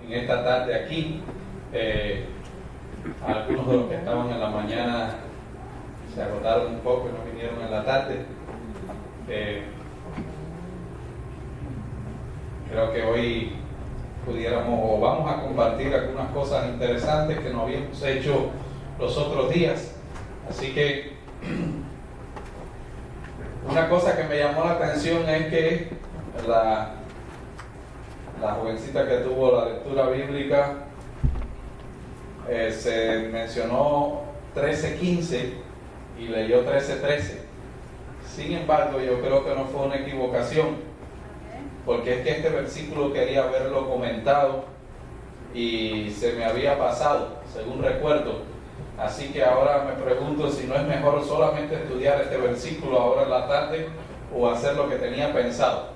en esta tarde aquí. Algunos de los que estaban en la mañana se agotaron un poco y no vinieron en la tarde. Creo que hoy pudiéramos o vamos a compartir algunas cosas interesantes que no habíamos hecho los otros días. Así que una cosa que me llamó la atención es que la jovencita que tuvo la lectura bíblica se mencionó 13:15 y leyó 13:13. Sin embargo, yo creo que no fue una equivocación, porque es que este versículo quería haberlo comentado y se me había pasado, según recuerdo. Así que ahora me pregunto si no es mejor solamente estudiar este versículo ahora en la tarde o hacer lo que tenía pensado.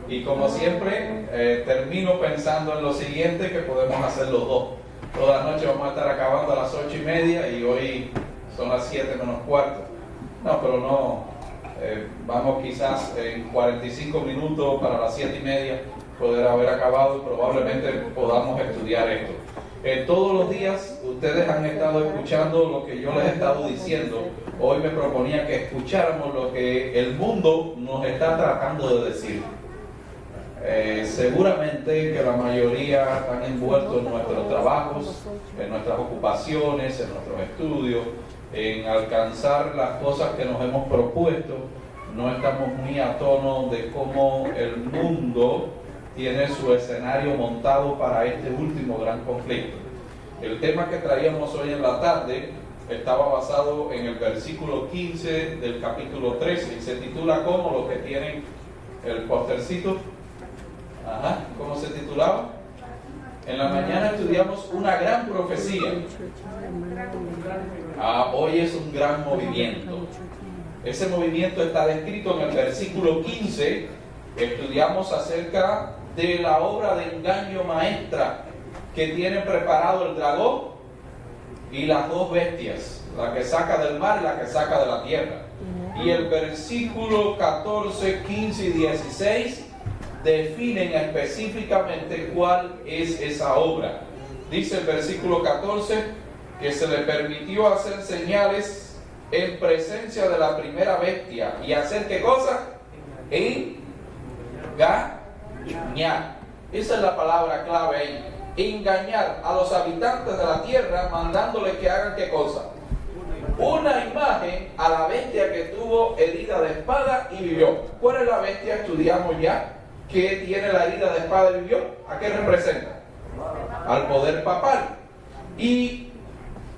Y como siempre, termino pensando en lo siguiente, que podemos hacer los dos. Toda la noche vamos a estar acabando a las 8:30 y hoy son las 7:45. No, pero no, vamos quizás en 45 minutos para las 7:30 poder haber acabado y probablemente podamos estudiar esto. Todos los días ustedes han estado escuchando lo que yo les he estado diciendo. Hoy me proponía que escucháramos lo que el mundo nos está tratando de decir. Seguramente que la mayoría están envueltos en nuestros trabajos, en nuestras ocupaciones, en nuestros estudios, en alcanzar las cosas que nos hemos propuesto. No estamos muy a tono de cómo el mundo tiene su escenario montado para este último gran conflicto. El tema que traíamos hoy en la tarde estaba basado en el versículo 15 del capítulo 13 y se titula como los que tienen el postercito. ¿Cómo se titulaba? En la mañana estudiamos una gran profecía. Hoy es un gran movimiento. Ese movimiento está descrito en el versículo 15. Estudiamos acerca de la obra de engaño maestra que tiene preparado el dragón y las dos bestias, la que saca del mar y la que saca de la tierra. Y el versículo 14, 15 y 16 definen específicamente cuál es esa obra. Dice el versículo 14 que se le permitió hacer señales en presencia de la primera bestia y hacer ¿qué cosa? Engañar. Esa es la palabra clave ahí. Engañar a los habitantes de la tierra mandándoles que hagan ¿qué cosa? Una imagen a la bestia que tuvo herida de espada y vivió. ¿Cuál es la bestia? Estudiamos ya que tiene la herida de espada y vivió. ¿A qué representa? Al poder papal. ¿Y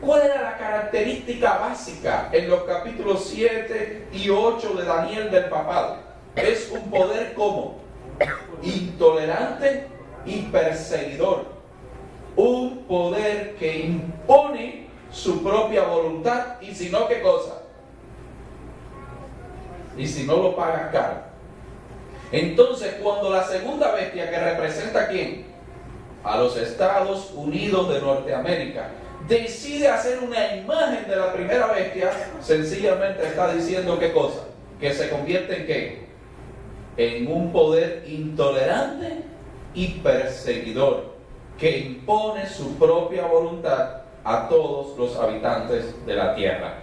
cuál era la característica básica en los capítulos 7 y 8 de Daniel del papado? Es un poder como intolerante y perseguidor. Un poder que impone su propia voluntad y si no, ¿qué cosa? Y si no lo pagas caro. Entonces, cuando la segunda bestia, que representa ¿a quién? A los Estados Unidos de Norteamérica, decide hacer una imagen de la primera bestia, sencillamente está diciendo ¿qué cosa? Que se convierte en ¿qué? En un poder intolerante y perseguidor, que impone su propia voluntad a todos los habitantes de la tierra.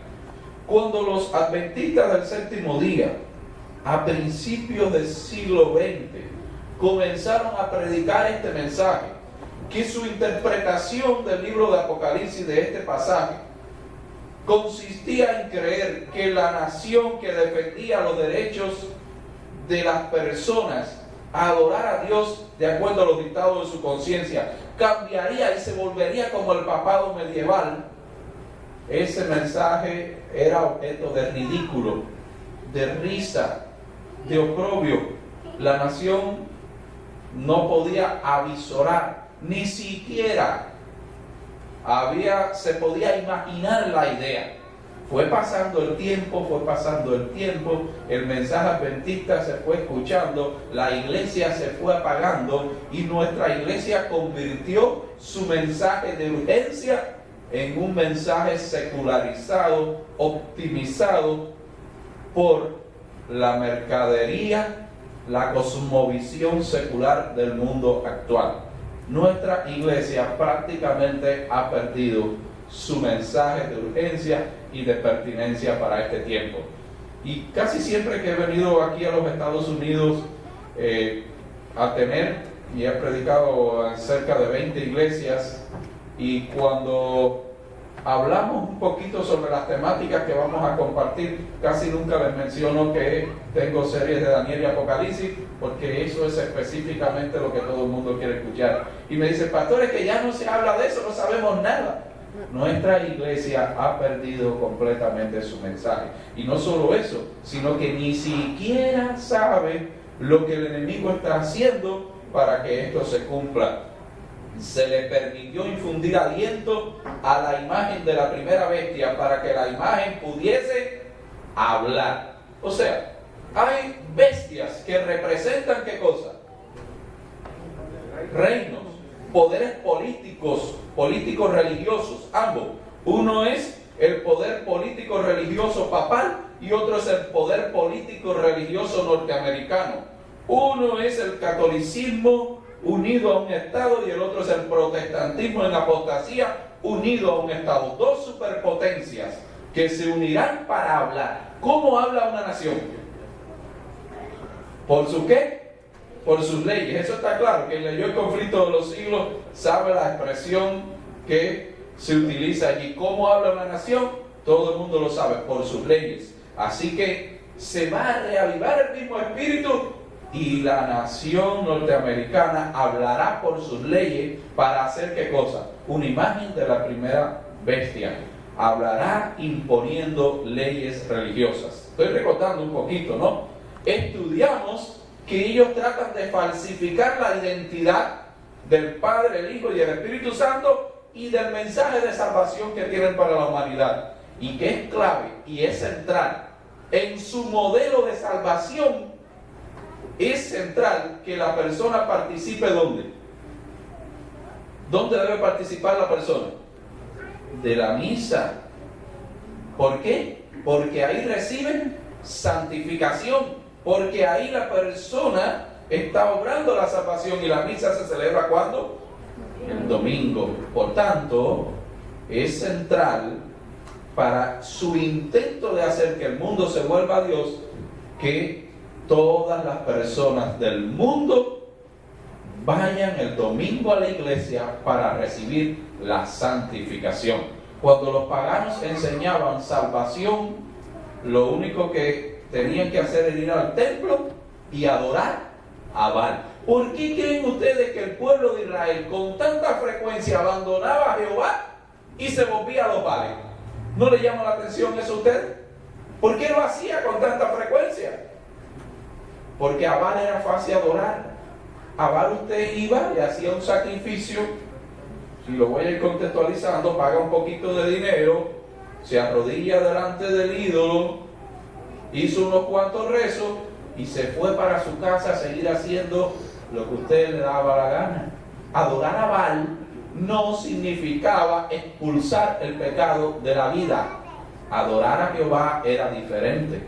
Cuando los adventistas del séptimo día, a principios del siglo XX, comenzaron a predicar este mensaje, que su interpretación del libro de Apocalipsis de este pasaje consistía en creer que la nación que defendía los derechos de las personas a adorar a Dios de acuerdo a los dictados de su conciencia cambiaría y se volvería como el papado medieval. Ese mensaje era objeto de ridículo, de risa, de oprobio. La nación no podía avisorar, ni siquiera se podía imaginar la idea. Fue pasando el tiempo, el mensaje adventista se fue escuchando, la iglesia se fue apagando y nuestra iglesia convirtió su mensaje de urgencia en un mensaje secularizado, optimizado por la mercadería, la cosmovisión secular del mundo actual. nuestra iglesia prácticamente ha perdido su mensaje de urgencia y de pertinencia para este tiempo. Y casi siempre que he venido aquí a los Estados Unidos a tener, y he predicado en cerca de 20 iglesias, y cuando hablamos un poquito sobre las temáticas que vamos a compartir, casi nunca les menciono que tengo series de Daniel y Apocalipsis, porque eso es específicamente lo que todo el mundo quiere escuchar. Y me dice, pastores, que ya no se habla de eso, no sabemos nada. Nuestra iglesia ha perdido completamente su mensaje. Y no solo eso, sino que ni siquiera sabe lo que el enemigo está haciendo para que esto se cumpla. Se le permitió infundir aliento a la imagen de la primera bestia para que la imagen pudiese hablar. O sea, hay bestias que representan ¿qué cosa? Reinos, poderes políticos religiosos, ambos. Uno es el poder político religioso papal y otro es el poder político religioso norteamericano. Uno es el catolicismo unido a un estado y el otro es el protestantismo en apostasía unido a un estado. Dos superpotencias que se unirán para hablar. ¿Cómo habla una nación? ¿Por su qué? Por sus leyes. Eso está claro. Quien leyó El conflicto de los siglos sabe la expresión que se utiliza allí. ¿Cómo habla una nación? Todo el mundo lo sabe, por sus leyes. Así que se va a reavivar el mismo espíritu y la nación norteamericana hablará por sus leyes para hacer ¿qué cosa? Una imagen de la primera bestia. Hablará imponiendo leyes religiosas. Estoy recordando un poquito, ¿no? Estudiamos que ellos tratan de falsificar la identidad del Padre, el Hijo y el Espíritu Santo y del mensaje de salvación que tienen para la humanidad. Y que es clave y es central en su modelo de salvación. Es central que la persona participe ¿dónde? ¿Dónde debe participar la persona? De la misa. ¿Por qué? Porque ahí reciben santificación. Porque ahí la persona está obrando la salvación y la misa se celebra ¿cuándo? El domingo. Por tanto, es central para su intento de hacer que el mundo se vuelva a Dios que todas las personas del mundo vayan el domingo a la iglesia para recibir la santificación. Cuando los paganos enseñaban salvación, lo único que tenían que hacer era ir al templo y adorar a Baal. ¿Por qué creen ustedes que el pueblo de Israel con tanta frecuencia abandonaba a Jehová y se volvía a los Baales? ¿No le llama la atención eso a ustedes? ¿Por qué lo hacía con tanta frecuencia? Porque a Baal era fácil adorar. A Baal usted iba y hacía un sacrificio. Si lo voy a ir contextualizando, paga un poquito de dinero, se arrodilla delante del ídolo, hizo unos cuantos rezos y se fue para su casa a seguir haciendo lo que usted le daba la gana. Adorar a Baal no significaba expulsar el pecado de la vida. Adorar a Jehová era diferente.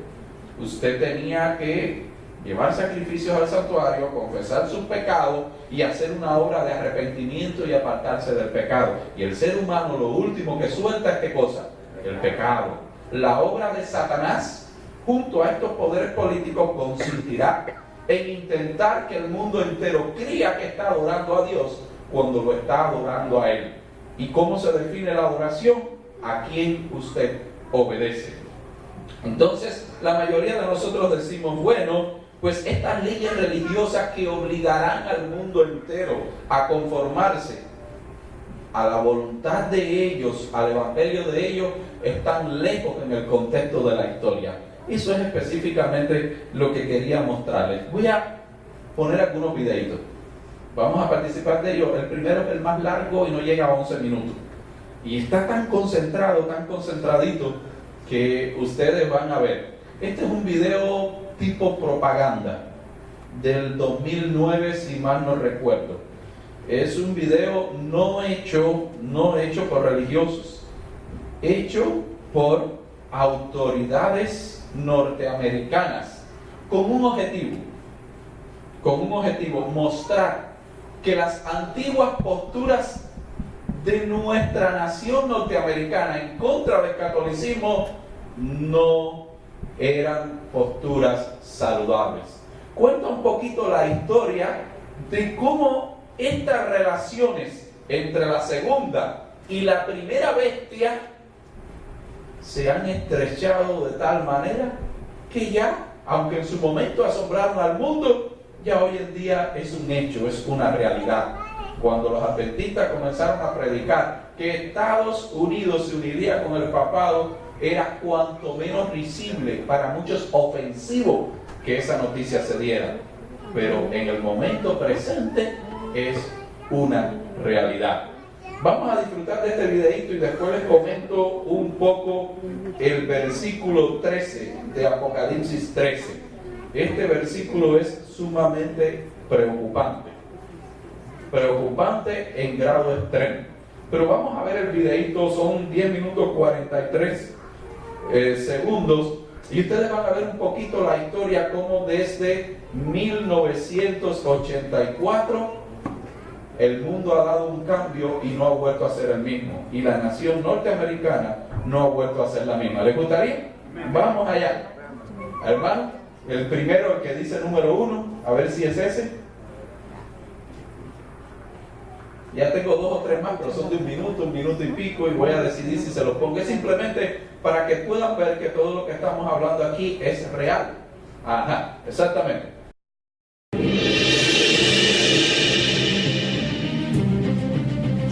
Usted tenía que llevar sacrificios al santuario, confesar sus pecados y hacer una obra de arrepentimiento y apartarse del pecado. Y el ser humano lo último que suelta es ¿qué cosa? El pecado. La obra de Satanás junto a estos poderes políticos consistirá en intentar que el mundo entero crea que está adorando a Dios cuando lo está adorando a Él. ¿Y cómo se define la adoración? A quien usted obedece. Entonces, la mayoría de nosotros decimos, bueno, pues estas leyes religiosas que obligarán al mundo entero a conformarse a la voluntad de ellos, al evangelio de ellos, están lejos en el contexto de la historia. Eso es específicamente lo que quería mostrarles. Voy a poner algunos videitos. Vamos a participar de ellos. El primero es el más largo y no llega a 11 minutos. Y está tan concentrado, tan concentradito, que ustedes van a ver. Este es un video tipo propaganda del 2009, si mal no recuerdo. Es un video no hecho por religiosos, hecho por autoridades norteamericanas con un objetivo, mostrar que las antiguas posturas de nuestra nación norteamericana en contra del catolicismo no eran posturas saludables. Cuenta un poquito la historia de cómo estas relaciones entre la segunda y la primera bestia se han estrechado de tal manera que ya, aunque en su momento asombraron al mundo, ya hoy en día es un hecho, es una realidad. Cuando los adventistas comenzaron a predicar que Estados Unidos se uniría con el papado, era cuanto menos risible, para muchos ofensivo, que esa noticia se diera. Pero en el momento presente es una realidad. Vamos a disfrutar de este videito y después les comento un poco el versículo 13 de Apocalipsis 13. Este versículo es sumamente preocupante en grado extremo. Pero vamos a ver el videito, son 10 minutos 43 segundos, y ustedes van a ver un poquito la historia, como desde 1984 el mundo ha dado un cambio y no ha vuelto a ser el mismo, y la nación norteamericana no ha vuelto a ser la misma. ¿Les gustaría? Vamos allá, hermano. El primero, el que dice número 1, a ver si es ese. Ya tengo 2 o 3 más, pero son de un minuto y pico, y voy a decidir si se los pongo. Es simplemente para que puedan ver que todo lo que estamos hablando aquí es real. Ajá, exactamente.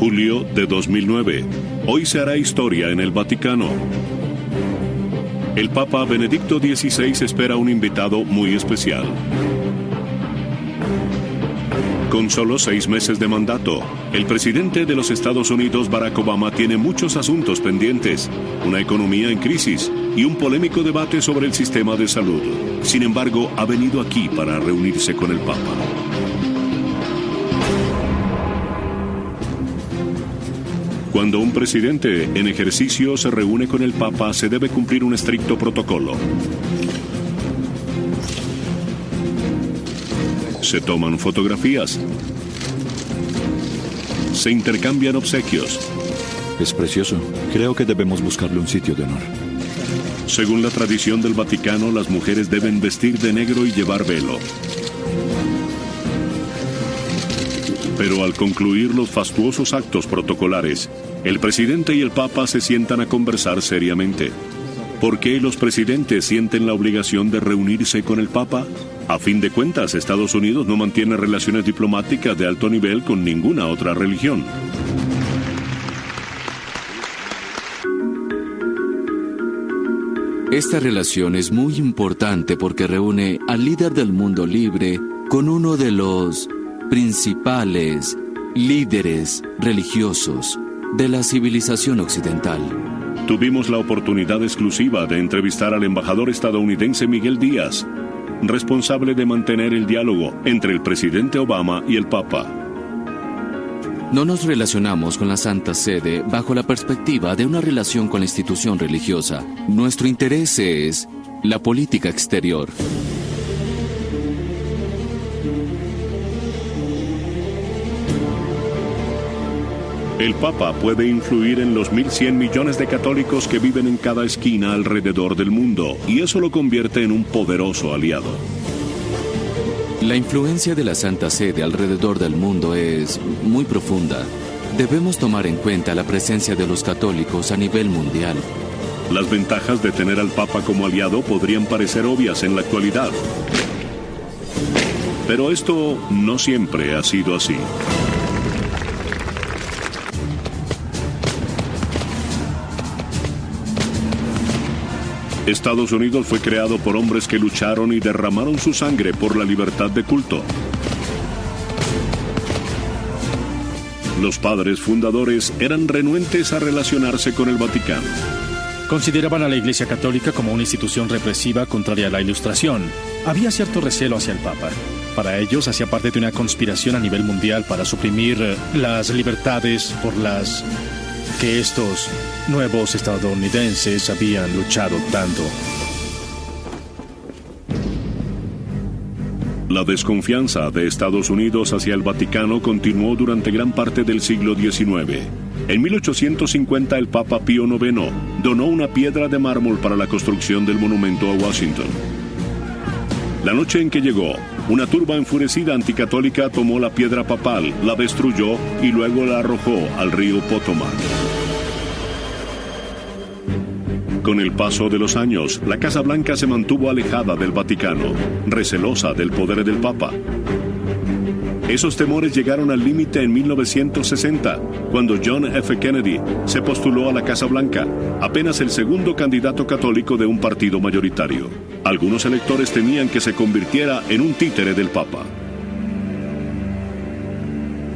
Julio de 2009. Hoy se hará historia en el Vaticano. El Papa Benedicto XVI espera un invitado muy especial. Con solo 6 meses de mandato, el presidente de los Estados Unidos, Barack Obama, tiene muchos asuntos pendientes, una economía en crisis y un polémico debate sobre el sistema de salud. Sin embargo, ha venido aquí para reunirse con el Papa. Cuando un presidente en ejercicio se reúne con el Papa, se debe cumplir un estricto protocolo. Se toman fotografías. Se intercambian obsequios. Es precioso. Creo que debemos buscarle un sitio de honor. Según la tradición del Vaticano, las mujeres deben vestir de negro y llevar velo. Pero al concluir los fastuosos actos protocolares, el presidente y el Papa se sientan a conversar seriamente. ¿Por qué los presidentes sienten la obligación de reunirse con el Papa? A fin de cuentas, Estados Unidos no mantiene relaciones diplomáticas de alto nivel con ninguna otra religión. Esta relación es muy importante porque reúne al líder del mundo libre con uno de los principales líderes religiosos de la civilización occidental. Tuvimos la oportunidad exclusiva de entrevistar al embajador estadounidense Miguel Díaz, responsable de mantener el diálogo entre el presidente Obama y el Papa. No nos relacionamos con la Santa Sede bajo la perspectiva de una relación con la institución religiosa. Nuestro interés es la política exterior. El Papa puede influir en los 1.100 millones de católicos que viven en cada esquina alrededor del mundo, y eso lo convierte en un poderoso aliado. La influencia de la Santa Sede alrededor del mundo es muy profunda. Debemos tomar en cuenta la presencia de los católicos a nivel mundial. Las ventajas de tener al Papa como aliado podrían parecer obvias en la actualidad. Pero esto no siempre ha sido así. Estados Unidos fue creado por hombres que lucharon y derramaron su sangre por la libertad de culto. Los padres fundadores eran renuentes a relacionarse con el Vaticano. Consideraban a la Iglesia Católica como una institución represiva contraria a la Ilustración. Había cierto recelo hacia el Papa. Para ellos hacía parte de una conspiración a nivel mundial para suprimir las libertades por las que estos nuevos estadounidenses habían luchado tanto. La desconfianza de Estados Unidos hacia el Vaticano continuó durante gran parte del siglo XIX. En 1850 el Papa Pío IX donó una piedra de mármol para la construcción del monumento a Washington. La noche en que llegó, una turba enfurecida anticatólica tomó la piedra papal, la destruyó y luego la arrojó al río Potomac. Con el paso de los años, la Casa Blanca se mantuvo alejada del Vaticano, recelosa del poder del Papa. Esos temores llegaron al límite en 1960, cuando John F. Kennedy se postuló a la Casa Blanca, apenas el segundo candidato católico de un partido mayoritario. Algunos electores temían que se convirtiera en un títere del Papa.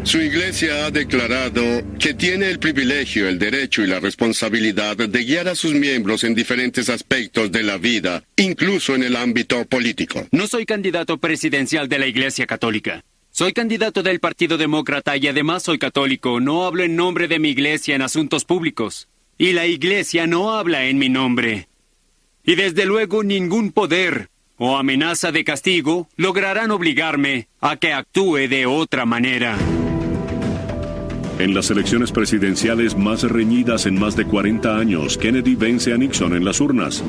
Su iglesia ha declarado que tiene el privilegio, el derecho y la responsabilidad de guiar a sus miembros en diferentes aspectos de la vida, incluso en el ámbito político. No soy candidato presidencial de la Iglesia Católica. Soy candidato del Partido Demócrata y además soy católico. No hablo en nombre de mi iglesia en asuntos públicos. Y la iglesia no habla en mi nombre. Y desde luego ningún poder o amenaza de castigo lograrán obligarme a que actúe de otra manera. En las elecciones presidenciales más reñidas en más de 40 años, Kennedy vence a Nixon en las urnas.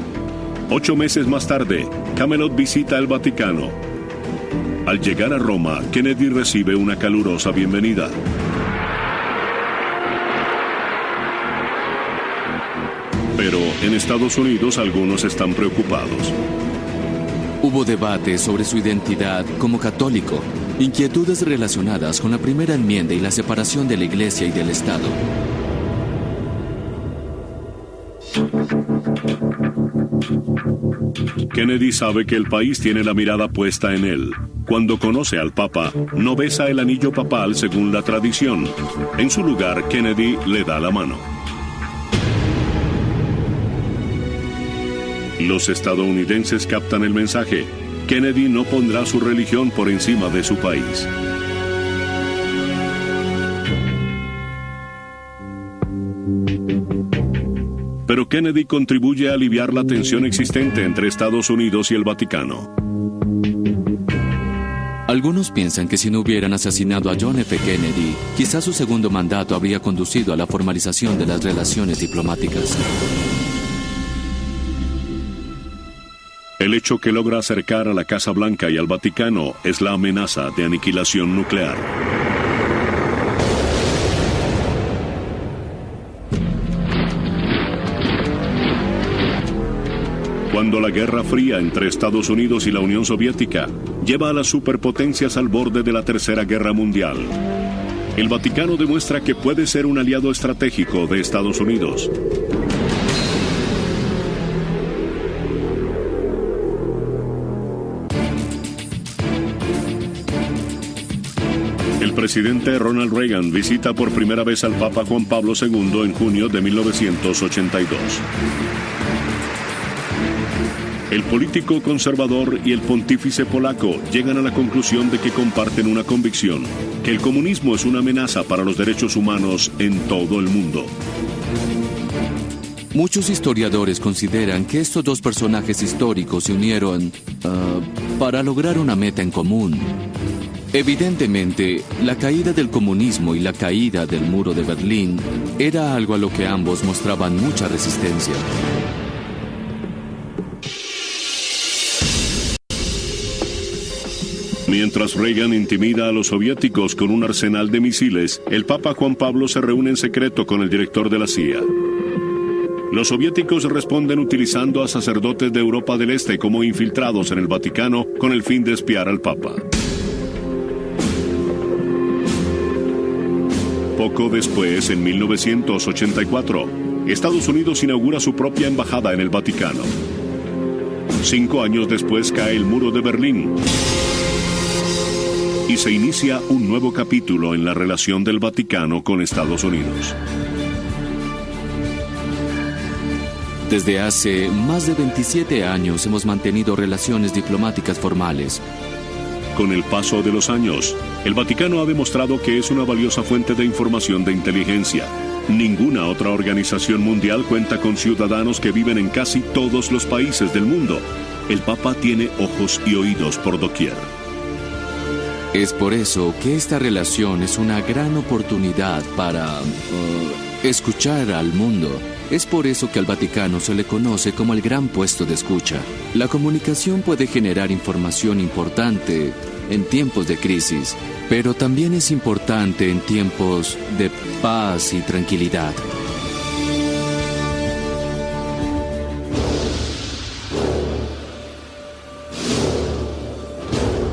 8 meses más tarde, Camelot visita el Vaticano. Al llegar a Roma, Kennedy recibe una calurosa bienvenida. Pero en Estados Unidos algunos están preocupados. Hubo debate sobre su identidad como católico, inquietudes relacionadas con la primera enmienda y la separación de la Iglesia y del Estado. Kennedy sabe que el país tiene la mirada puesta en él. Cuando conoce al Papa, no besa el anillo papal según la tradición. En su lugar, Kennedy le da la mano. Los estadounidenses captan el mensaje. Kennedy no pondrá su religión por encima de su país. Pero Kennedy contribuye a aliviar la tensión existente entre Estados Unidos y el Vaticano. Algunos piensan que si no hubieran asesinado a John F. Kennedy, quizás su segundo mandato habría conducido a la formalización de las relaciones diplomáticas. El hecho que logra acercar a la Casa Blanca y al Vaticano es la amenaza de aniquilación nuclear. Cuando la Guerra Fría entre Estados Unidos y la Unión Soviética lleva a las superpotencias al borde de la Tercera Guerra Mundial, el Vaticano demuestra que puede ser un aliado estratégico de Estados Unidos. El presidente Ronald Reagan visita por primera vez al Papa Juan Pablo II en junio de 1982. El político conservador y el pontífice polaco llegan a la conclusión de que comparten una convicción, que el comunismo es una amenaza para los derechos humanos en todo el mundo. Muchos historiadores consideran que estos dos personajes históricos se unieron para lograr una meta en común. Evidentemente, la caída del comunismo y la caída del muro de Berlín era algo a lo que ambos mostraban mucha resistencia. Mientras Reagan intimida a los soviéticos con un arsenal de misiles, el Papa Juan Pablo se reúne en secreto con el director de la CIA. Los soviéticos responden utilizando a sacerdotes de Europa del Este como infiltrados en el Vaticano con el fin de espiar al Papa. Poco después, en 1984, Estados Unidos inaugura su propia embajada en el Vaticano. 5 años después cae el muro de Berlín y se inicia un nuevo capítulo en la relación del Vaticano con Estados Unidos. Desde hace más de 27 años hemos mantenido relaciones diplomáticas formales. Con el paso de los años, el Vaticano ha demostrado que es una valiosa fuente de información de inteligencia. Ninguna otra organización mundial cuenta con ciudadanos que viven en casi todos los países del mundo. El Papa tiene ojos y oídos por doquier. Es por eso que esta relación es una gran oportunidad para escuchar al mundo. Es por eso que al Vaticano se le conoce como el gran puesto de escucha. La comunicación puede generar información importante en tiempos de crisis, pero también es importante en tiempos de paz y tranquilidad.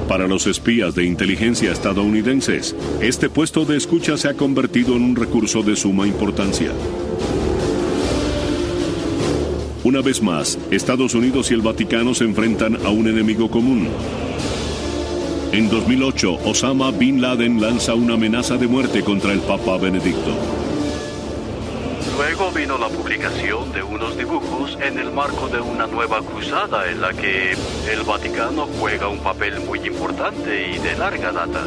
Para los espías de inteligencia estadounidenses, este puesto de escucha se ha convertido en un recurso de suma importancia. Una vez más, Estados Unidos y el Vaticano se enfrentan a un enemigo común. En 2008, Osama Bin Laden lanza una amenaza de muerte contra el Papa Benedicto. Luego vino la publicación de unos dibujos en el marco de una nueva cruzada en la que el Vaticano juega un papel muy importante y de larga data.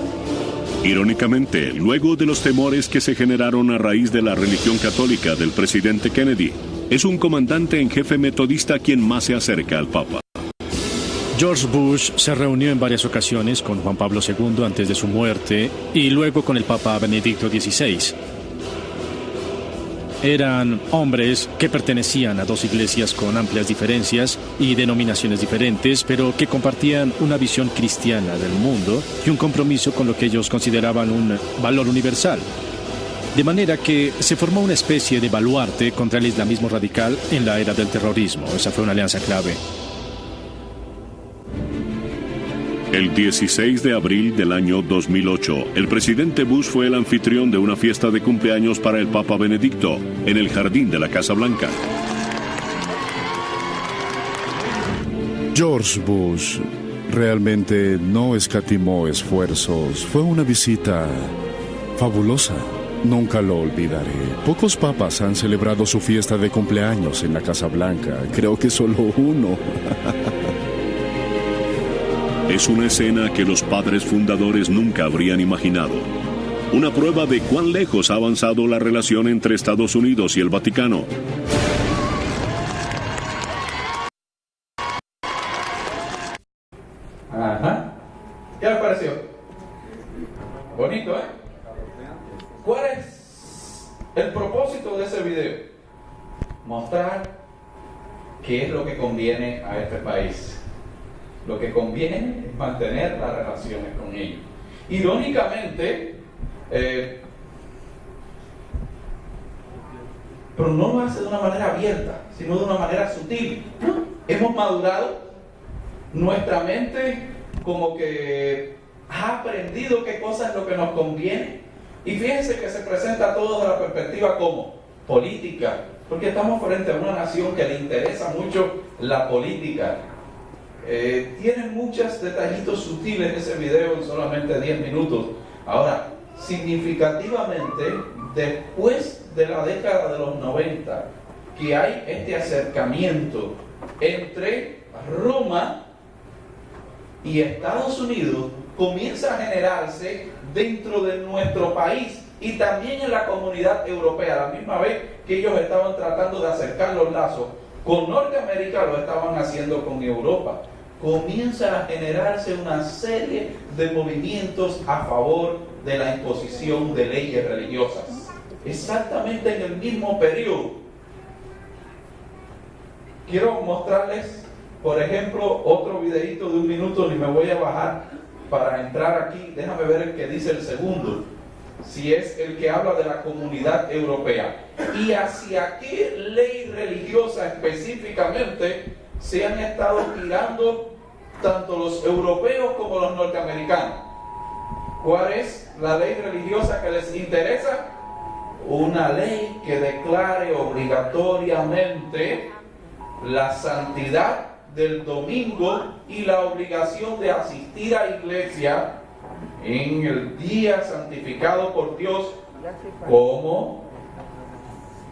Irónicamente, luego de los temores que se generaron a raíz de la religión católica del presidente Kennedy, es un comandante en jefe metodista quien más se acerca al Papa. George Bush se reunió en varias ocasiones con Juan Pablo II antes de su muerte y luego con el Papa Benedicto XVI. Eran hombres que pertenecían a dos iglesias con amplias diferencias y denominaciones diferentes, pero que compartían una visión cristiana del mundo y un compromiso con lo que ellos consideraban un valor universal. De manera que se formó una especie de baluarte contra el islamismo radical en la era del terrorismo. Esa fue una alianza clave. El 16 de abril del año 2008, el presidente Bush fue el anfitrión de una fiesta de cumpleaños para el Papa Benedicto en el jardín de la Casa Blanca. George Bush realmente no escatimó esfuerzos. Fue una visita fabulosa. Nunca lo olvidaré. Pocos papas han celebrado su fiesta de cumpleaños en la Casa Blanca. Creo que solo uno. Es una escena que los padres fundadores nunca habrían imaginado. Una prueba de cuán lejos ha avanzado la relación entre Estados Unidos y el Vaticano. Ajá. ¿Qué les pareció? Bonito, ¿eh? ¿Cuál es el propósito de ese video? Mostrar qué es lo que conviene a este país. Lo que conviene es mantener las relaciones con ellos. Irónicamente, pero no lo hace de una manera abierta, sino de una manera sutil. Hemos madurado, nuestra mente como que ha aprendido qué cosa es lo que nos conviene. Y fíjense que se presenta todo desde la perspectiva como política, porque estamos frente a una nación que le interesa mucho la política. Tiene muchos detallitos sutiles ese video en solamente 10 minutos. Ahora, significativamente, después de la década de los 90, que hay este acercamiento entre Roma y Estados Unidos, comienza a generarse dentro de nuestro país y también en la comunidad europea, a la misma vez que ellos estaban tratando de acercar los lazos con Norteamérica, lo estaban haciendo con Europa. Comienza a generarse una serie de movimientos a favor de la imposición de leyes religiosas. Exactamente en el mismo periodo. Quiero mostrarles, por ejemplo, otro videito de 1 minuto y me voy a bajar para entrar aquí. Déjame ver el que dice el segundo, si es el que habla de la comunidad europea. ¿Y hacia qué ley religiosa específicamente se han estado tirando tanto los europeos como los norteamericanos? ¿Cuál es la ley religiosa que les interesa? Una ley que declare obligatoriamente la santidad del domingo y la obligación de asistir a iglesia en el día santificado por Dios, como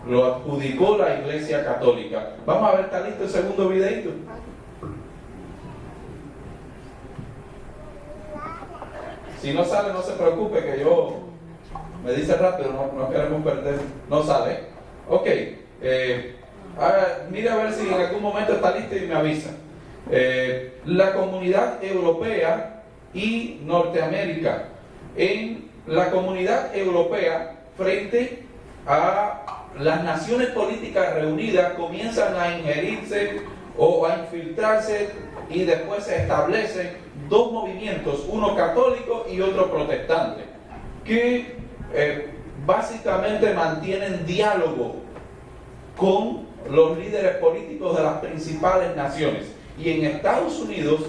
lo adjudicó la Iglesia Católica. Vamos a ver, ¿está listo el segundo videito? Si no sale, no se preocupe, que yo me dice rápido, no queremos perder. No sale. Ok. Mira a ver si en algún momento está listo y me avisa. La comunidad europea y Norteamérica. En la comunidad europea, frente a las naciones políticas reunidas, comienzan a ingerirse o a infiltrarse y después se establecen dos movimientos, uno católico y otro protestante, que básicamente mantienen diálogo con los líderes políticos de las principales naciones. Y en Estados Unidos,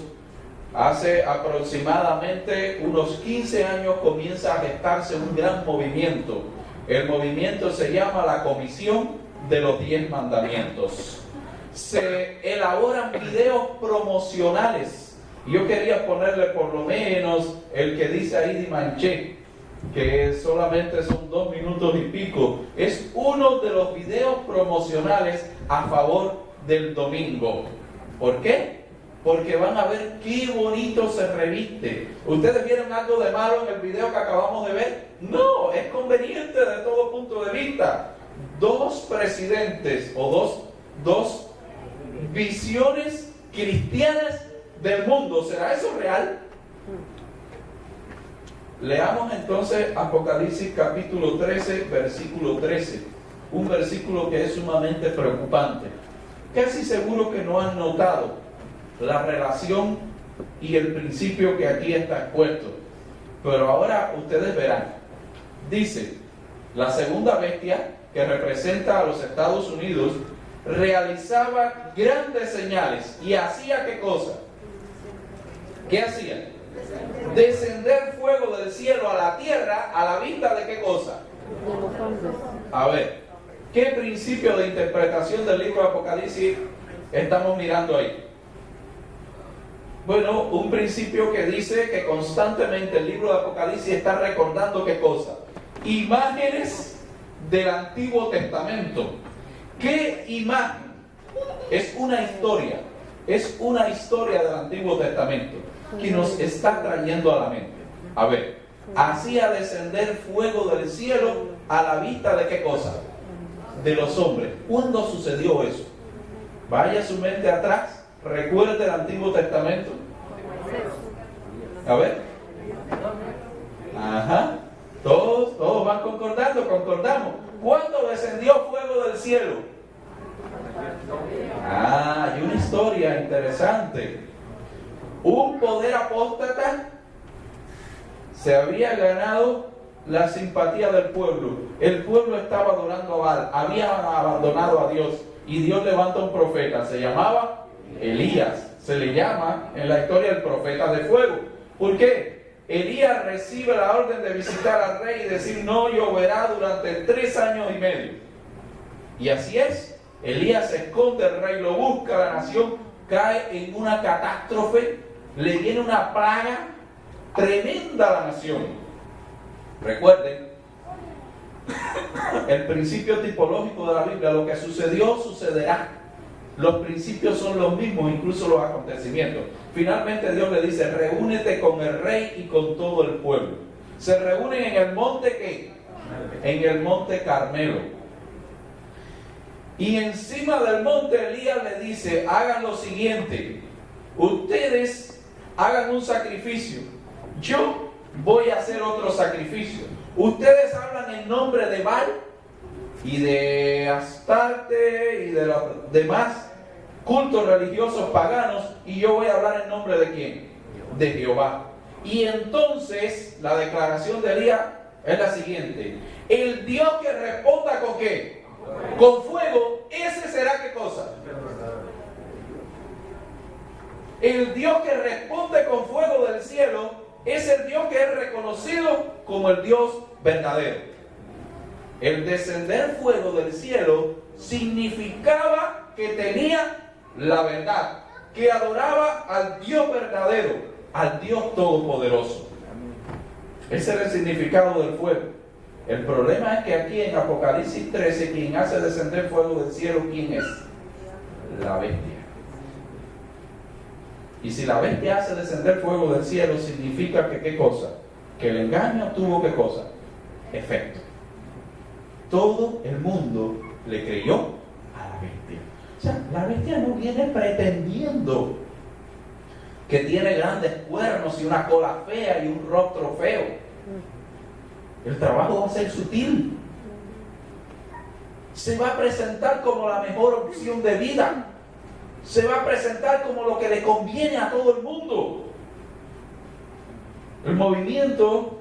hace aproximadamente unos 15 años, comienza a gestarse un gran movimiento. El movimiento se llama la Comisión de los 10 Mandamientos. Se elaboran videos promocionales. Yo quería ponerle por lo menos el que dice ahí Di Manché, que solamente son 2 minutos y pico. Es uno de los videos promocionales a favor del domingo. ¿Por qué? Porque van a ver qué bonito se reviste. ¿Ustedes vieron algo de malo en el video que acabamos de ver? No, es conveniente de todo punto de vista. 2 presidentes o dos visiones cristianas del mundo. ¿Será eso real? Leamos entonces Apocalipsis capítulo 13, versículo 13. Un versículo que es sumamente preocupante. Casi seguro que no han notado la relación y el principio que aquí está expuesto. Pero ahora ustedes verán. Dice, la segunda bestia, que representa a los Estados Unidos, realizaba grandes señales. ¿Y hacía qué cosa? ¿Qué hacía? Descender fuego del cielo a la tierra a la vista de qué cosa. A ver, ¿qué principio de interpretación del libro de Apocalipsis estamos mirando ahí? Bueno, un principio que dice que constantemente el libro de Apocalipsis está recordando qué cosa. Imágenes del Antiguo Testamento. ¿Qué imagen? Es una historia. Es una historia del Antiguo Testamento que nos está trayendo a la mente. A ver, hacía descender fuego del cielo a la vista de qué cosa. De los hombres. ¿Cuándo sucedió eso? Vaya su mente atrás. Recuerde el Antiguo Testamento. A ver. Ajá. Todos van concordamos. ¿Cuándo descendió fuego del cielo? Hay una historia interesante. Un poder apóstata se había ganado la simpatía del pueblo. El pueblo estaba adorando a Baal, habían abandonado a Dios, y Dios levanta un profeta, se llamaba Elías. Se le llama en la historia el profeta de fuego. ¿Por qué? Elías recibe la orden de visitar al rey y decir no lloverá durante 3 años y medio. Y así es. Elías se esconde, el rey lo busca, la nación cae en una catástrofe, le viene una plaga tremenda a la nación. Recuerden, el principio tipológico de la Biblia, lo que sucedió, sucederá. Los principios son los mismos, incluso los acontecimientos. Finalmente Dios le dice, reúnete con el rey y con todo el pueblo. Se reúnen en el monte ¿qué? En el monte Carmelo. Y encima del monte Elías le dice, hagan lo siguiente, ustedes hagan un sacrificio, yo voy a hacer otro sacrificio. Ustedes hablan en nombre de Baal y de Astarte y de los demás cultos religiosos paganos, y yo voy a hablar en nombre de ¿quién? De Jehová. Y entonces la declaración de Elías es la siguiente: el Dios que responda con ¿qué? Con fuego, ese será ¿qué cosa? El Dios que responde con fuego del cielo es el Dios que es reconocido como el Dios verdadero. El descender fuego del cielo significaba que tenía la verdad, que adoraba al Dios verdadero, al Dios todopoderoso. Ese era el significado del fuego. El problema es que aquí en Apocalipsis 13, quien hace descender fuego del cielo, ¿quién es? La bestia. Y si la bestia hace descender fuego del cielo, significa que ¿qué cosa? Que el engaño tuvo ¿qué cosa? Efecto. Todo el mundo le creyó a la bestia. O sea, la bestia no viene pretendiendo que tiene grandes cuernos y una cola fea y un rostro feo. El trabajo va a ser sutil. Se va a presentar como la mejor opción de vida. Se va a presentar como lo que le conviene a todo el mundo. El movimiento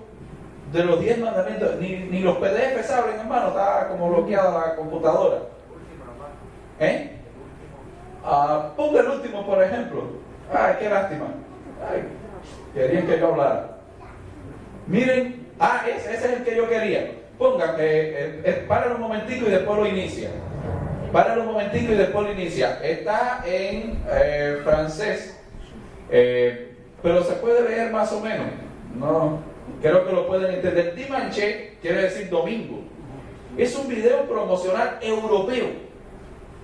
de los 10 mandamientos, ni los PDF saben, hermano, está como bloqueada la computadora. Ponga el último, por ejemplo. Ay, qué lástima. Ay, querían que yo hablara. Miren, ese es el que yo quería. Pongan, páralo un momentico y después lo inicia. Páralo un momentico y después lo inicia. Está en francés, pero se puede leer más o menos. No, creo que lo pueden entender. Dimanche quiere decir domingo. Es un video promocional europeo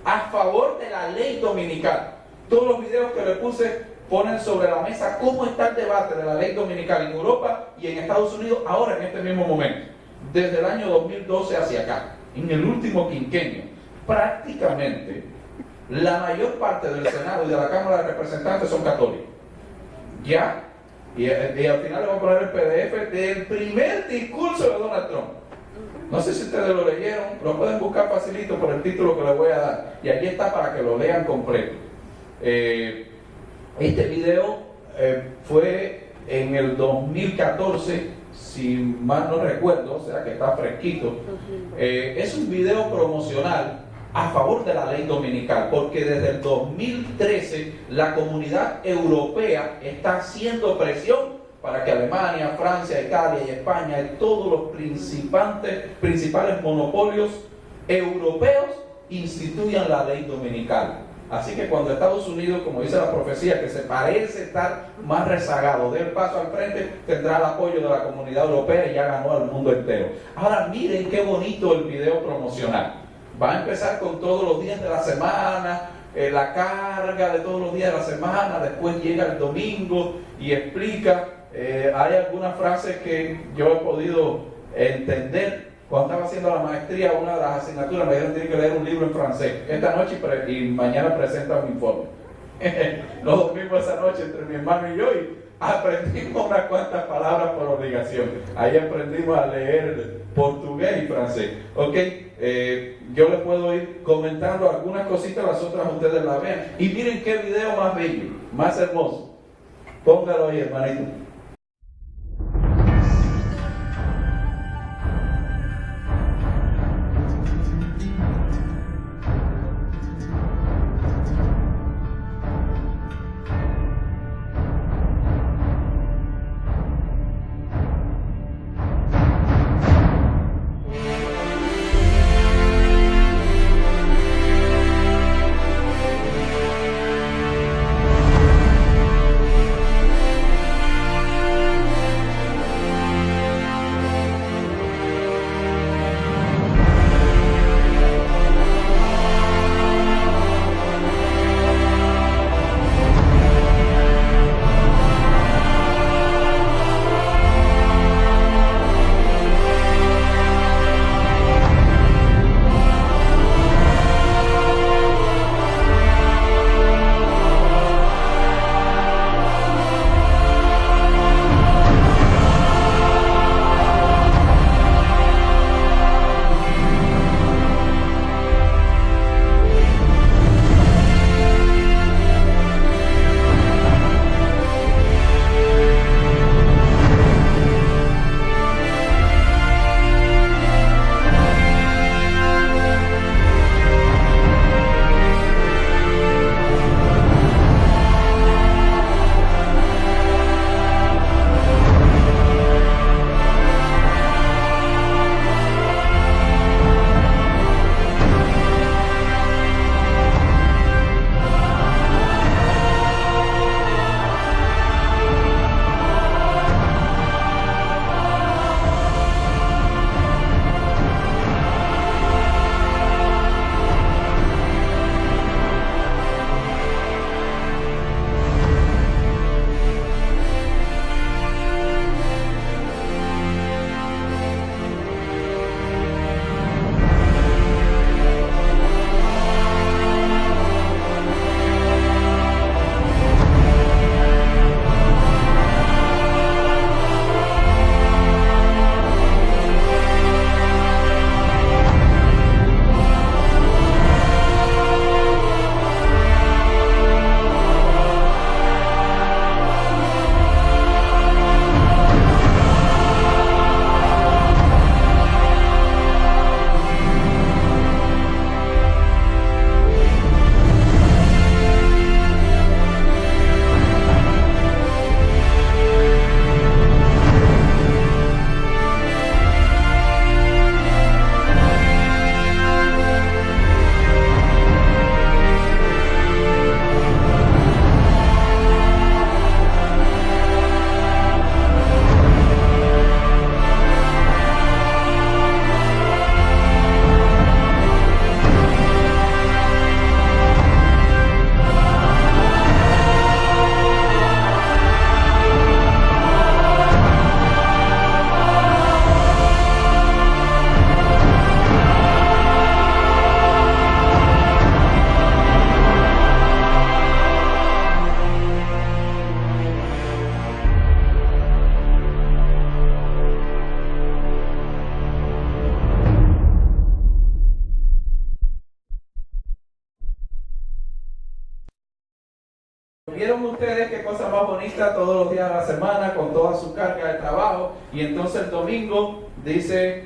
a favor de la ley dominical. Todos los videos que le puse ponen sobre la mesa cómo está el debate de la ley dominical en Europa y en Estados Unidos ahora en este mismo momento. Desde el año 2012 hacia acá, en el último quinquenio, prácticamente la mayor parte del Senado y de la Cámara de Representantes son católicos. ¿Ya? Y al final le voy a poner el PDF del primer discurso de Donald Trump. No sé si ustedes lo leyeron, lo pueden buscar facilito por el título que les voy a dar. Y allí está para que lo lean completo. Este video fue en el 2014, si mal no recuerdo, o sea que está fresquito. Es un video promocional a favor de la ley dominical, porque desde el 2013 la comunidad europea está haciendo presión para que Alemania, Francia, Italia y España y todos los principales monopolios europeos instituyan la ley dominical. Así que cuando Estados Unidos, como dice la profecía, que se parece estar más rezagado, dé el paso al frente, tendrá el apoyo de la comunidad europea y ya ganó al mundo entero. Ahora miren qué bonito el video promocional. Va a empezar con todos los días de la semana, la carga de todos los días de la semana, después llega el domingo y explica. Hay algunas frases que yo he podido entender. Cuando estaba haciendo la maestría, una de las asignaturas me dijeron que tiene que leer un libro en francés esta noche y mañana presenta un informe. Nos dormimos esa noche entre mi hermano y yo y aprendimos unas cuantas palabras por obligación. Ahí aprendimos a leer portugués y francés. Ok, yo les puedo ir comentando algunas cositas, las otras ustedes las vean. Y miren qué video más bello, más hermoso. Póngalo ahí, hermanito. bonita todos los días de la semana con toda su carga de trabajo, y entonces el domingo dice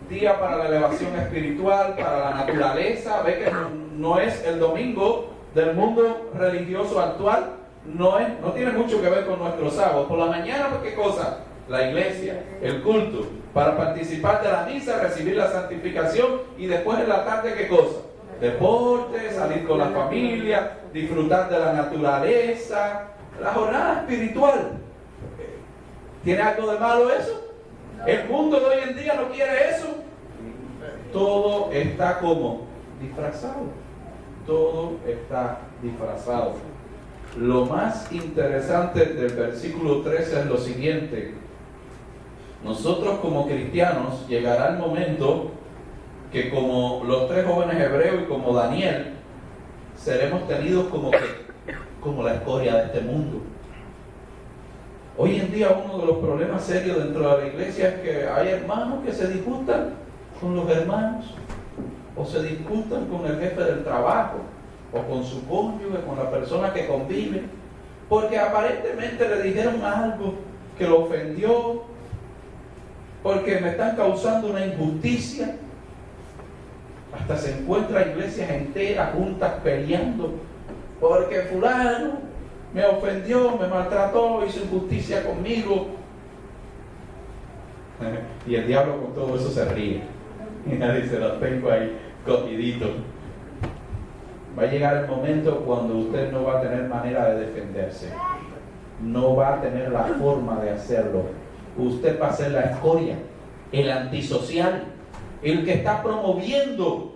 día para la elevación espiritual, para la naturaleza. Ve que no es el domingo del mundo religioso actual, no tiene mucho que ver con nuestro sábado. Por la mañana, ¿qué cosa? La iglesia, el culto, para participar de la misa, recibir la santificación, y después en la tarde, ¿qué cosa? Deporte, salir con la familia, disfrutar de la naturaleza, la jornada espiritual. ¿Tiene algo de malo eso? El mundo de hoy en día no quiere eso. Todo está como disfrazado. Todo está disfrazado. Lo más interesante del versículo 13 es lo siguiente. Nosotros como cristianos llegará el momento que, como los 3 jóvenes hebreos y como Daniel, seremos tenidos como la escoria de este mundo. Hoy en día uno de los problemas serios dentro de la iglesia es que hay hermanos que se disputan con los hermanos, o se disputan con el jefe del trabajo, o con su cónyuge, con la persona que convive, porque aparentemente le dijeron algo que lo ofendió, porque me están causando una injusticia. Hasta se encuentran iglesias enteras juntas peleando porque fulano me ofendió, me maltrató, hizo injusticia conmigo. Y el diablo con todo eso se ríe y nadie se lo tengo ahí cogidito. Va a llegar el momento cuando usted no va a tener manera de defenderse, no va a tener la forma de hacerlo. Usted va a ser la escoria, el antisocial, el que está promoviendo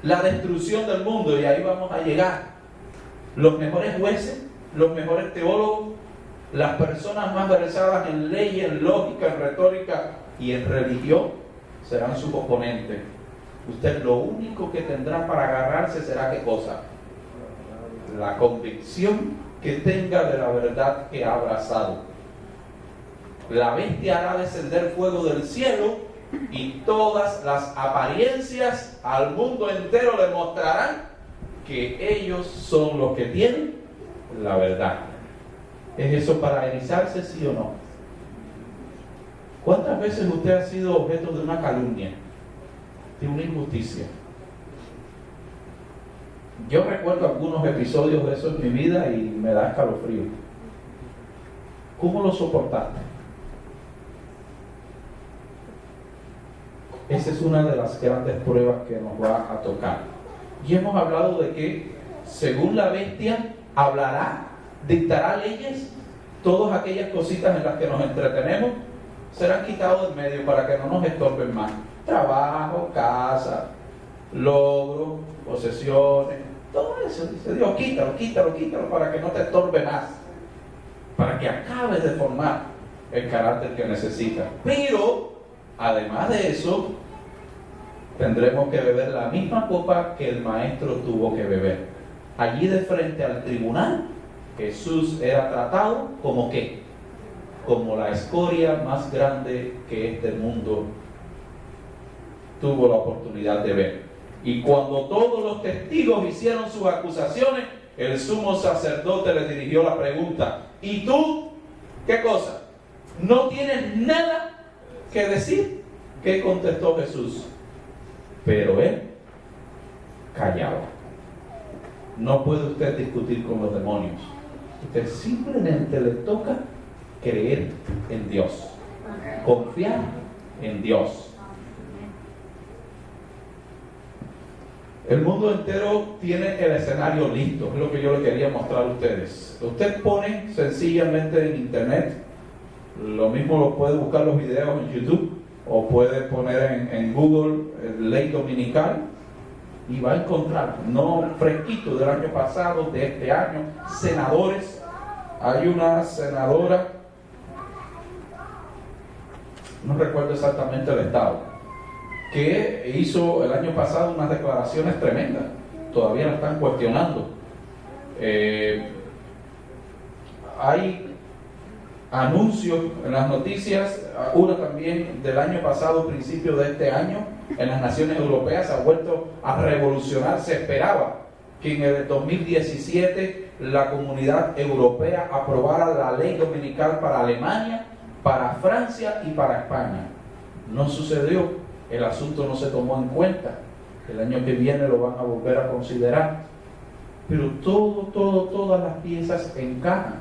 la destrucción del mundo, y ahí vamos a llegar. Los mejores jueces, los mejores teólogos, las personas más versadas en ley, en lógica, en retórica y en religión serán sus oponentes. Usted lo único que tendrá para agarrarse será ¿qué cosa? La convicción que tenga de la verdad que ha abrazado. La bestia hará descender fuego del cielo, y todas las apariencias al mundo entero le mostrarán que ellos son los que tienen la verdad. ¿Es eso para erizarse, sí o no? ¿Cuántas veces usted ha sido objeto de una calumnia, de una injusticia? Yo recuerdo algunos episodios de eso en mi vida y me da escalofrío. ¿Cómo lo soportaste? Esa es una de las grandes pruebas que nos va a tocar. Y hemos hablado de que, según la bestia, hablará, dictará leyes, todas aquellas cositas en las que nos entretenemos serán quitados del medio para que no nos estorben más. Trabajo, casa, logros, posesiones, todo eso. Dice Dios, quítalo para que no te estorbe más, para que acabes de formar el carácter que necesitas. Pero además de eso, tendremos que beber la misma copa que el maestro tuvo que beber. Allí de frente al tribunal, Jesús era tratado como ¿qué? Como la escoria más grande que este mundo tuvo la oportunidad de ver. Y cuando todos los testigos hicieron sus acusaciones, el sumo sacerdote le dirigió la pregunta: ¿y tú qué cosa? ¿No tienes nada que decir? ¿Qué contestó Jesús? Pero él callaba. No puede usted discutir con los demonios. Usted simplemente le toca creer en Dios, confiar en Dios. El mundo entero tiene el escenario listo, es lo que yo le quería mostrar a ustedes. Usted pone sencillamente en internet, lo mismo lo puede buscar los videos en YouTube, o puede poner en Google ley dominical, y va a encontrar, no fresquito del año pasado, de este año, senadores. Hay una senadora, no recuerdo exactamente el estado, que hizo el año pasado unas declaraciones tremendas, todavía la están cuestionando. Hay anuncios en las noticias, una también del año pasado, principio de este año, en las naciones europeas, ha vuelto a revolucionar. Se esperaba que en el 2017 la Comunidad Europea aprobara la ley dominical para Alemania, para Francia y para España. No sucedió, el asunto no se tomó en cuenta. El año que viene lo van a volver a considerar. Pero todas las piezas encajan.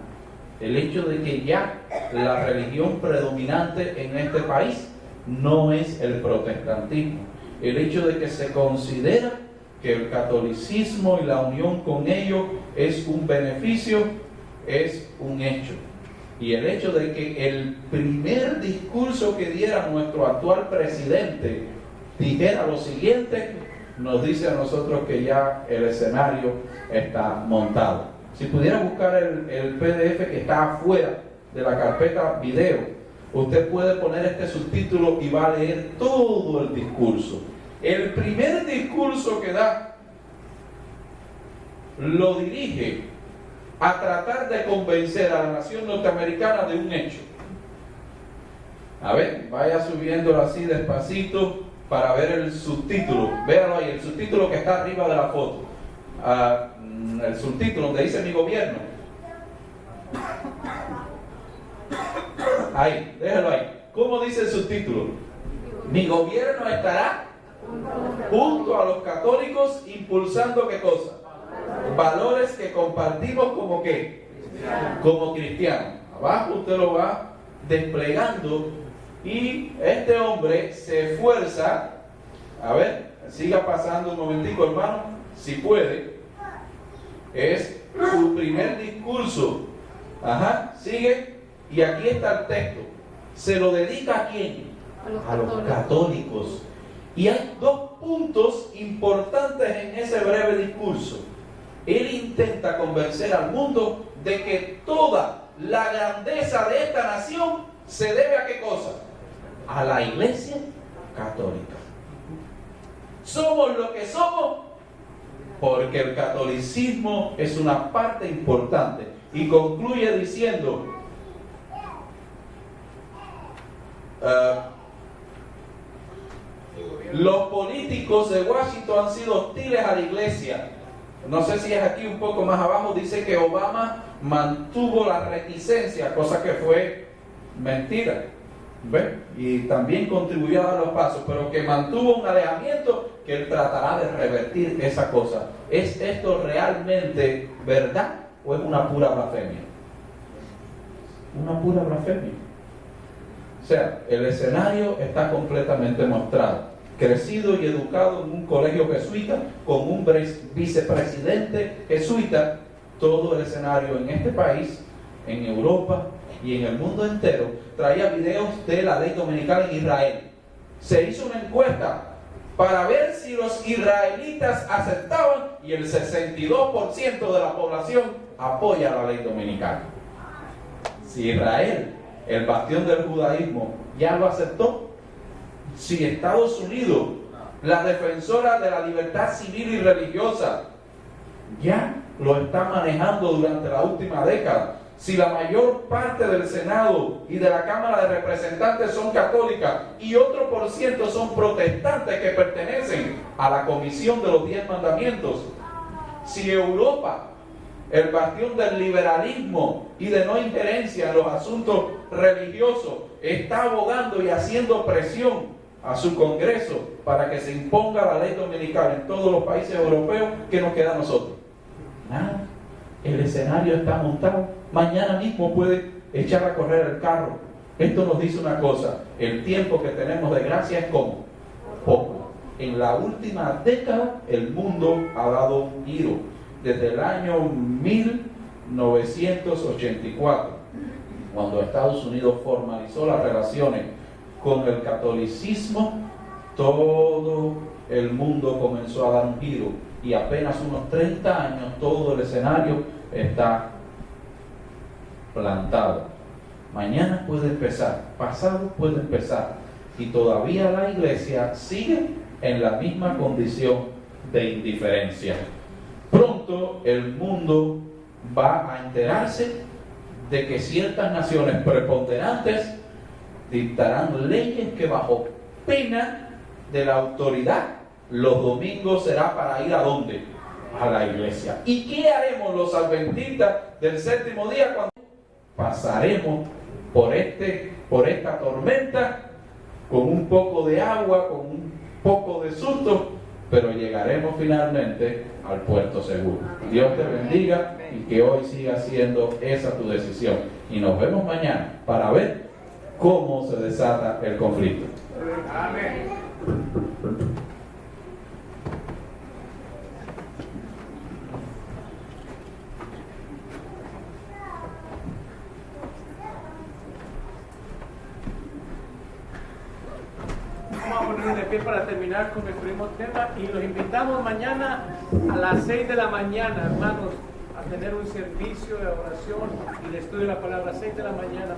El hecho de que ya la religión predominante en este país no es el protestantismo. El hecho de que se considera que el catolicismo y la unión con ello es un beneficio, es un hecho. Y el hecho de que el primer discurso que diera nuestro actual presidente dijera lo siguiente, nos dice a nosotros que ya el escenario está montado. Si pudiera buscar el PDF que está afuera de la carpeta video, usted puede poner este subtítulo y va a leer todo el discurso. El primer discurso que da lo dirige a tratar de convencer a la nación norteamericana de un hecho. A ver, vaya subiéndolo así despacito para ver el subtítulo. Véalo ahí, el subtítulo que está arriba de la foto. El subtítulo donde dice mi gobierno. Ahí, déjalo ahí. ¿Cómo dice el subtítulo? Mi gobierno estará junto a los católicos impulsando ¿qué cosa? Valores que compartimos como ¿qué? Como cristianos. Abajo usted lo va desplegando y este hombre se esfuerza. A ver, siga pasando un momentico, hermano, si puede. Es su primer discurso. Ajá, sigue. Y aquí está el texto. ¿Se lo dedica a quién? A los católicos. Y hay dos puntos importantes en ese breve discurso. Él intenta convencer al mundo de que toda la grandeza de esta nación se debe a ¿qué cosa? A la Iglesia Católica. Somos lo que somos porque el catolicismo es una parte importante. Y concluye diciendo, los políticos de Washington han sido hostiles a la iglesia. No sé si es aquí un poco más abajo, dice que Obama mantuvo la reticencia, cosa que fue mentira. ¿Ve? Y también contribuyó a dar los pasos, pero que mantuvo un alejamiento, que él tratará de revertir esa cosa. ¿Es esto realmente verdad o es una pura blasfemia? Una pura blasfemia. O sea, el escenario está completamente mostrado. Crecido y educado en un colegio jesuita, con un vicepresidente jesuita, todo el escenario en este país, en Europa y en el mundo entero, traía videos de la ley dominical en Israel. Se hizo una encuesta para ver si los israelitas aceptaban y el 62% de la población apoya la ley dominical. Si Israel, el bastión del judaísmo, ya lo aceptó, si Estados Unidos, la defensora de la libertad civil y religiosa, ya lo está manejando durante la última década, si la mayor parte del Senado y de la Cámara de Representantes son católicas y otro por ciento son protestantes que pertenecen a la Comisión de los 10 Mandamientos, si Europa, el bastión del liberalismo y de no injerencia en los asuntos religiosos, está abogando y haciendo presión a su Congreso para que se imponga la ley dominical en todos los países europeos, ¿qué nos queda a nosotros? Nada. El escenario está montado. Mañana mismo puede echar a correr el carro. Esto nos dice una cosa: el tiempo que tenemos de gracia es como poco. En la última década el mundo ha dado un giro. Desde el año 1984, cuando Estados Unidos formalizó las relaciones con el catolicismo, todo el mundo comenzó a dar un giro y apenas unos 30 años todo el escenario está plantado. Mañana puede empezar, pasado puede empezar, y todavía la iglesia sigue en la misma condición de indiferencia. Pronto el mundo va a enterarse de que ciertas naciones preponderantes dictarán leyes que bajo pena de la autoridad los domingos será para ir ¿a dónde? a la iglesia. ¿Y qué haremos los adventistas del séptimo día cuando pasaremos por esta tormenta con un poco de agua, con un poco de susto, pero llegaremos finalmente al puerto seguro? Dios te bendiga y que hoy siga siendo esa tu decisión. Y nos vemos mañana para ver cómo se desata el conflicto. Amén. Vamos a ponernos de pie para terminar con el primer tema y los invitamos mañana a las 6 de la mañana, hermanos, a tener un servicio de oración y de estudio de la palabra. 6 de la mañana.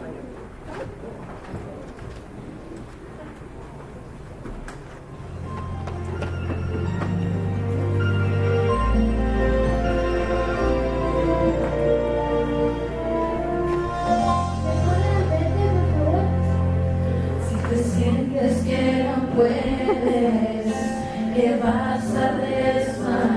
Sientes que no puedes, que vas a desmayar.